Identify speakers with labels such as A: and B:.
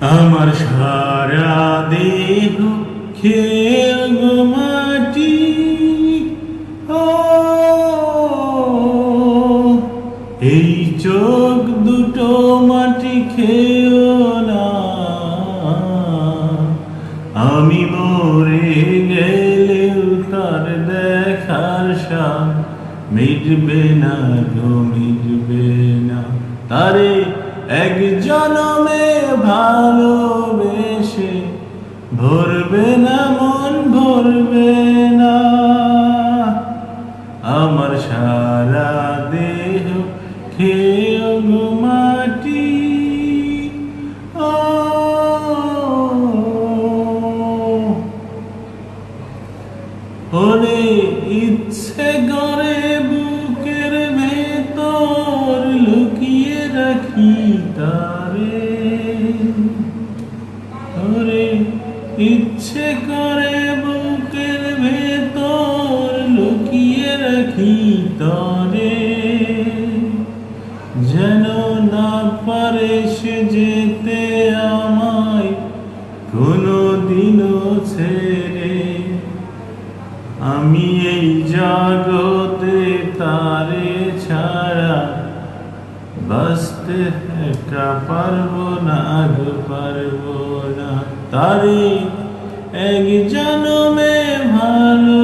A: আমার সারা দেহ খেয়ে গো মাটি, ও এই চোখ দুটো মাটি খেয়েও না, আমি মরে গেলেও তার দেখার স্বাদ মিটবে না গো, মিটবে না। তারে এক জনমে ভালোবেসে ভরবে না মন, ভরবে না। আমার সারা দেহ খেয়ে গো মাটি, ও ওরে ইচ্ছে করে বুকের ভেতর লুকিয়ে রাখি তারে, ওরে ইচ্ছে করে বুকের ভেতর লুকিয়ে রাখি তারে, যেন না পারে সে যেতে আমায় কোনো দিনও ছেড়ে। আমি এই জগতে তারে ছাড়া বাঁচতে একা পারবো না গো, পারবো না। তারে এক জনমে ভালো